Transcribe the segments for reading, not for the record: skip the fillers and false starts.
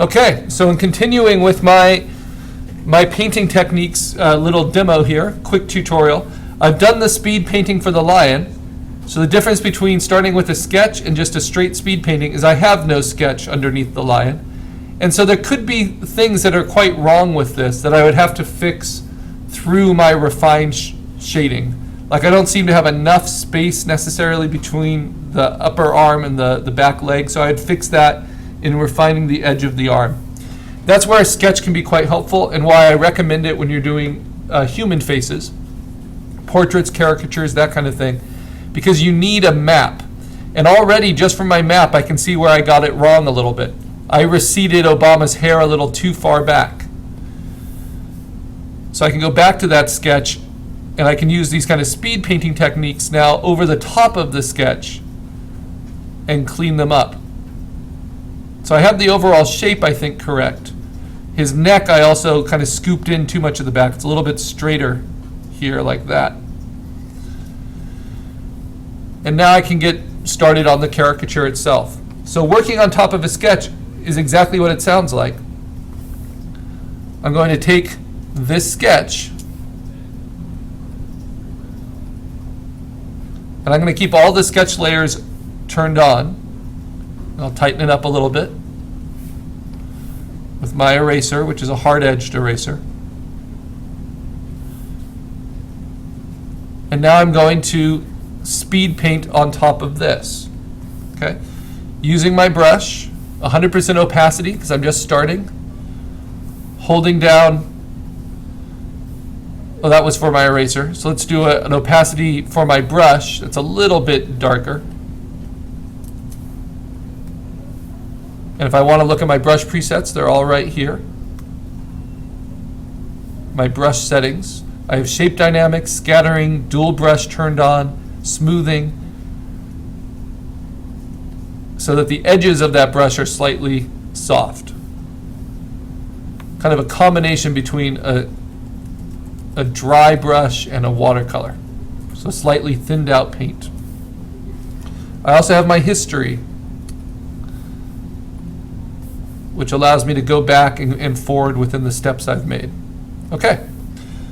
Okay, so in continuing with my painting techniques little demo here, quick tutorial, I've done the speed painting for the lion. So the difference between starting with a sketch and just a straight speed painting is I have no sketch underneath the lion. And so there could be things that are quite wrong with this that I would have to fix through my refined shading. Like I don't seem to have enough space necessarily between the upper arm and the back leg, so I'd fix that in refining the edge of the arm. That's where a sketch can be quite helpful and why I recommend it when you're doing human faces, portraits, caricatures, that kind of thing, because you need a map. And already just from my map I can see where I got it wrong a little bit. I receded Obama's hair a little too far back. So I can go back to that sketch and I can use these kind of speed painting techniques now over the top of the sketch and clean them up. So I have the overall shape, I think, correct. His neck I also kind of scooped in too much of the back. It's a little bit straighter here like that. And now I can get started on the caricature itself. So working on top of a sketch is exactly what it sounds like. I'm going to take this sketch and I'm going to keep all the sketch layers turned on. I'll tighten it up a little bit with my eraser, which is a hard-edged eraser. And now I'm going to speed paint on top of this. Okay? Using my brush, 100% opacity because I'm just starting. Holding down, oh, that was for my eraser. So let's do an opacity for my brush that's a little bit darker. And if I want to look at my brush presets, they're all right here. My brush settings. I have shape dynamics, scattering, dual brush turned on, smoothing, so that the edges of that brush are slightly soft. Kind of a combination between a dry brush and a watercolor. So slightly thinned out paint. I also have my history, which allows me to go back and forward within the steps I've made. Okay,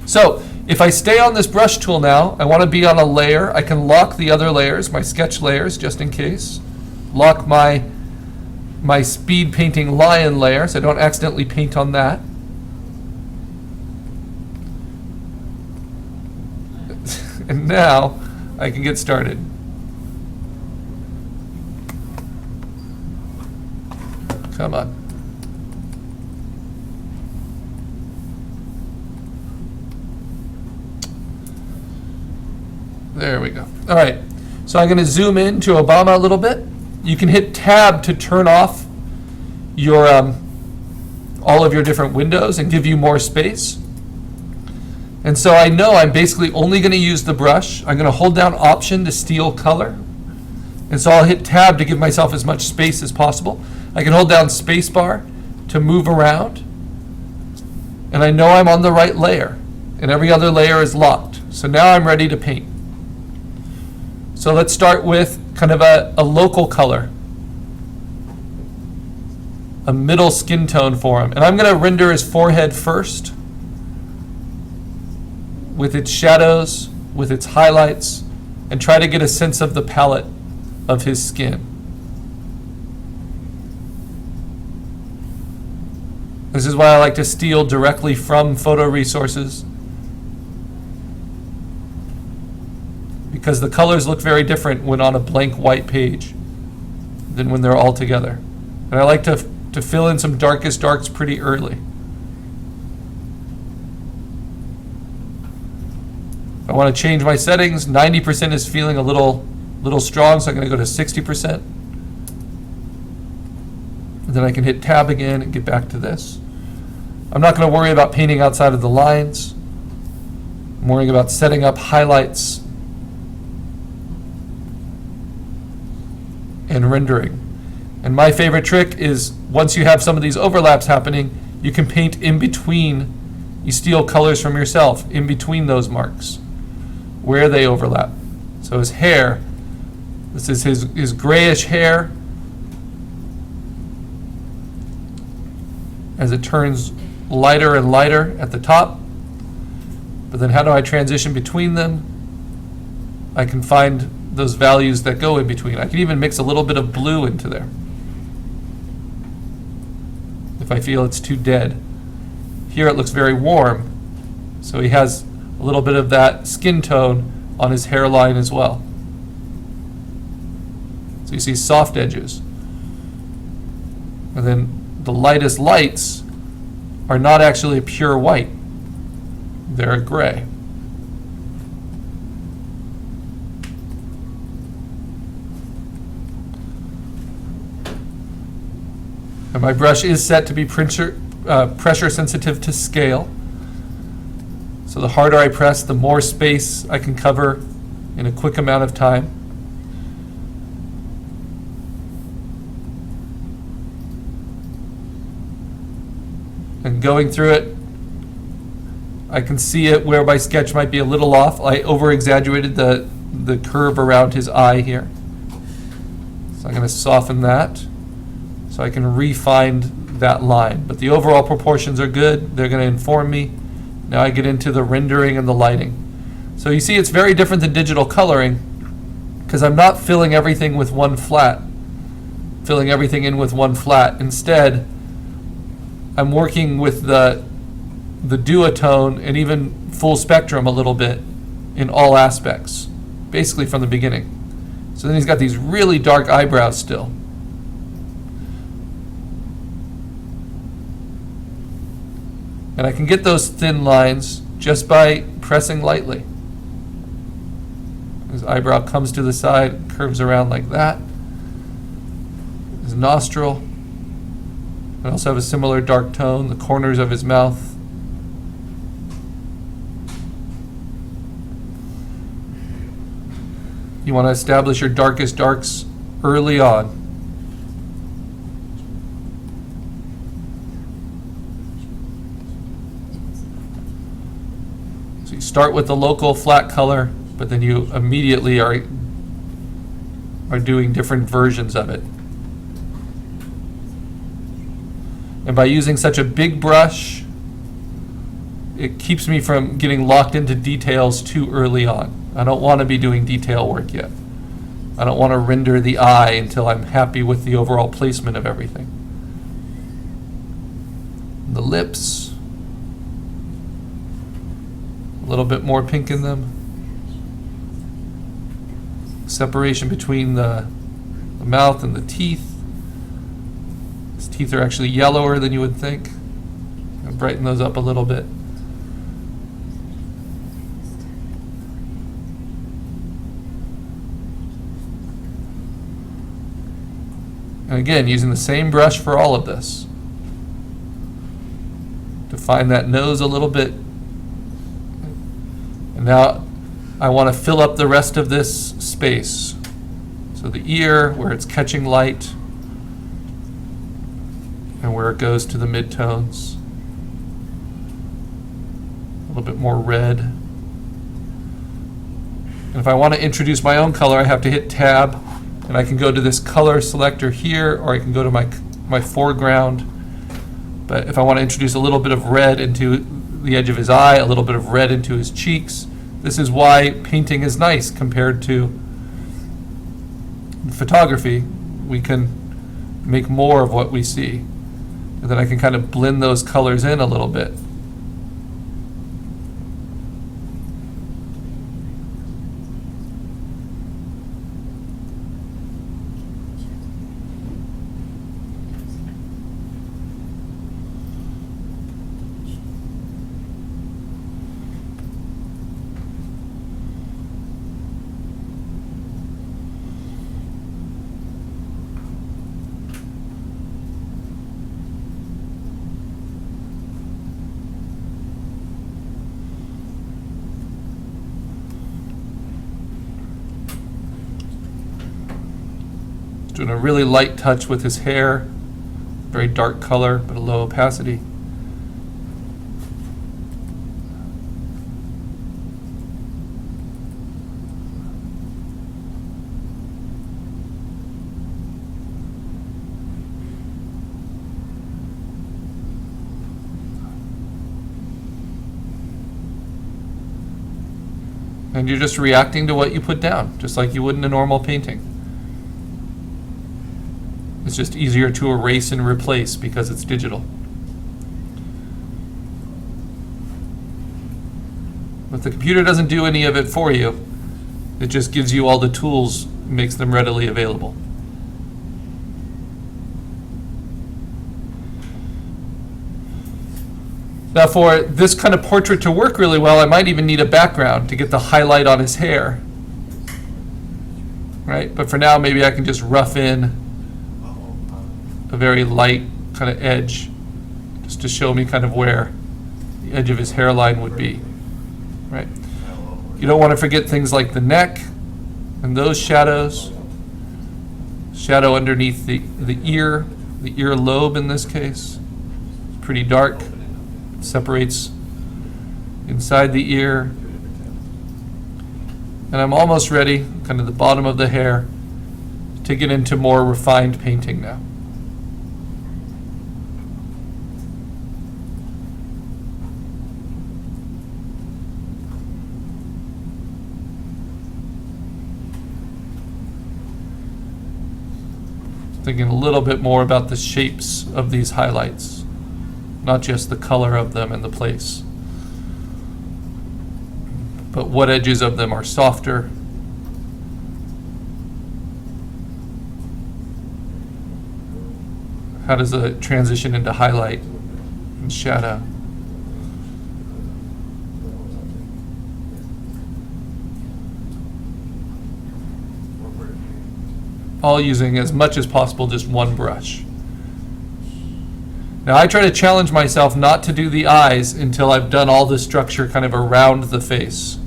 so if I stay on this brush tool now, I want to be on a layer. I can lock the other layers, my sketch layers, just in case. Lock my speed painting lion layer so I don't accidentally paint on that. And now I can get started. Come on. There we go. All right, so I'm going to zoom in to Obama a little bit. You can hit Tab to turn off your all of your different windows and give you more space. And so I know I'm basically only going to use the brush. I'm going to hold down Option to steal color. And so I'll hit Tab to give myself as much space as possible. I can hold down Spacebar to move around. And I know I'm on the right layer. And every other layer is locked. So now I'm ready to paint. So let's start with kind of a local color. A middle skin tone for him. And I'm going to render his forehead first, with its shadows, with its highlights, and try to get a sense of the palette of his skin. This is why I like to steal directly from photo resources, because the colors look very different when on a blank white page than when they're all together. And I like to fill in some darkest darks pretty early. I want to change my settings. 90% is feeling a little strong, so I'm going to go to 60%. And then I can hit Tab again and get back to this. I'm not going to worry about painting outside of the lines. I'm worrying about setting up highlights and rendering. And my favorite trick is once you have some of these overlaps happening, you can paint in between. You steal colors from yourself in between those marks where they overlap. So his hair, this is his grayish hair. as it turns lighter and lighter at the top. But then how do I transition between them? I can find those values that go in between. I can even mix a little bit of blue into there if I feel it's too dead. Here it looks very warm, so he has a little bit of that skin tone on his hairline as well. So you see soft edges. And then the lightest lights are not actually a pure white. They're a gray. And my brush is set to be pressure sensitive to scale. So the harder I press, the more space I can cover in a quick amount of time. And going through it, I can see it where my sketch might be a little off. I over-exaggerated the curve around his eye here. So I'm going to soften that so I can refine that line. But the overall proportions are good. They're going to inform me. Now I get into the rendering and the lighting. So you see it's very different than digital coloring because I'm not filling everything with one flat, filling everything in with one flat. Instead, I'm working with the duotone and even full spectrum a little bit in all aspects, basically from the beginning. So then he's got these really dark eyebrows still. And I can get those thin lines just by pressing lightly. His eyebrow comes to the side, curves around like that. His nostril. I also have a similar dark tone, the corners of his mouth. You want to establish your darkest darks early on. So you start with the local flat color, but then you immediately are doing different versions of it. And by using such a big brush, it keeps me from getting locked into details too early on. I don't want to be doing detail work yet. I don't want to render the eye until I'm happy with the overall placement of everything. The lips, a little bit more pink in them. Separation between the mouth and the teeth. His teeth are actually yellower than you would think. I'll brighten those up a little bit. And again, using the same brush for all of this. Define that nose a little bit. And now I want to fill up the rest of this space. So the ear, where it's catching light, and where it goes to the midtones. A little bit more red. And if I want to introduce my own color, I have to hit Tab. And I can go to this color selector here, or I can go to my foreground. But if I want to introduce a little bit of red into the edge of his eye, a little bit of red into his cheeks, this is why painting is nice compared to photography. We can make more of what we see. And then I can kind of blend those colors in a little bit. Doing a really light touch with his hair, very dark color, but a low opacity. And you're just reacting to what you put down, just like you would in a normal painting. It's just easier to erase and replace because it's digital. But the computer doesn't do any of it for you. It just gives you all the tools, makes them readily available. Now for this kind of portrait to work really well, I might even need a background to get the highlight on his hair. Right? But for now, maybe I can just rough in a very light kind of edge just to show me kind of where the edge of his hairline would be. Right? You don't want to forget things like the neck and those shadows. Shadow underneath the ear lobe in this case. It's pretty dark. Separates inside the ear. And I'm almost ready, kind of the bottom of the hair, to get into more refined painting now. Thinking a little bit more about the shapes of these highlights, not just the color of them and the place, but what edges of them are softer. How does it transition into highlight and shadow? All using as much as possible just one brush. Now I try to challenge myself not to do the eyes until I've done all the structure kind of around the face.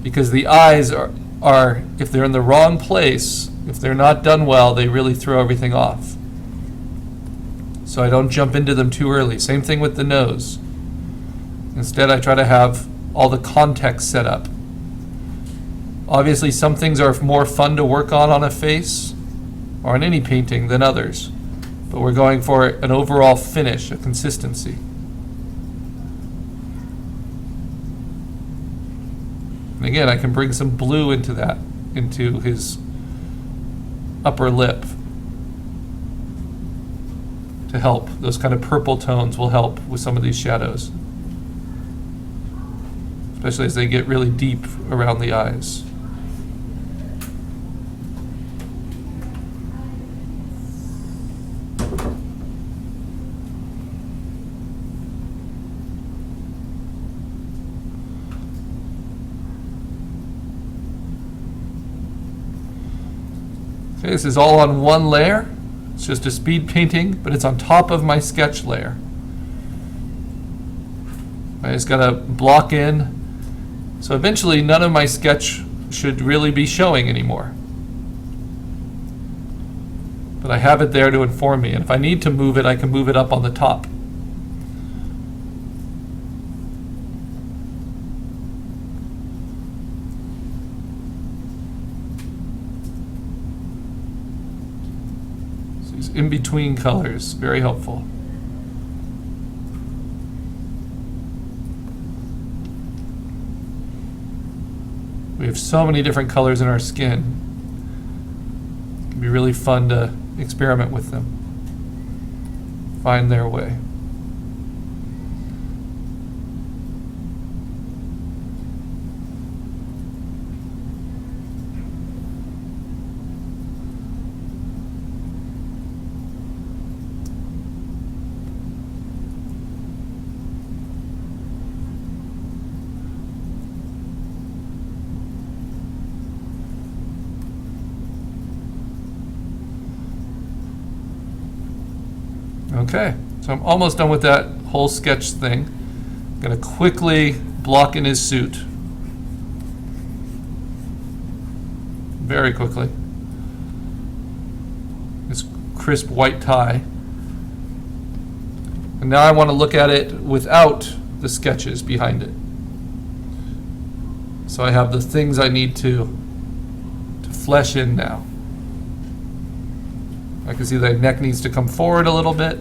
Because the eyes are, if they're in the wrong place, if they're not done well, they really throw everything off. So I don't jump into them too early. Same thing with the nose. Instead, I try to have all the context set up. Obviously, some things are more fun to work on a face or on any painting than others. But we're going for an overall finish, a consistency. And again, I can bring some blue into that, into his upper lip to help. Those kind of purple tones will help with some of these shadows, especially as they get really deep around the eyes. Okay, this is all on one layer. It's just a speed painting, but it's on top of my sketch layer. I just gotta block in. So eventually none of my sketch should really be showing anymore. But I have it there to inform me, and if I need to move it, I can move it up on the top. In between colors, very helpful. We have so many different colors in our skin. It can be really fun to experiment with them, find their way. Okay, so I'm almost done with that whole sketch thing. I'm going to quickly block in his suit. Very quickly. His crisp white tie. And now I want to look at it without the sketches behind it. So I have the things I need to flesh in now. I can see that neck needs to come forward a little bit.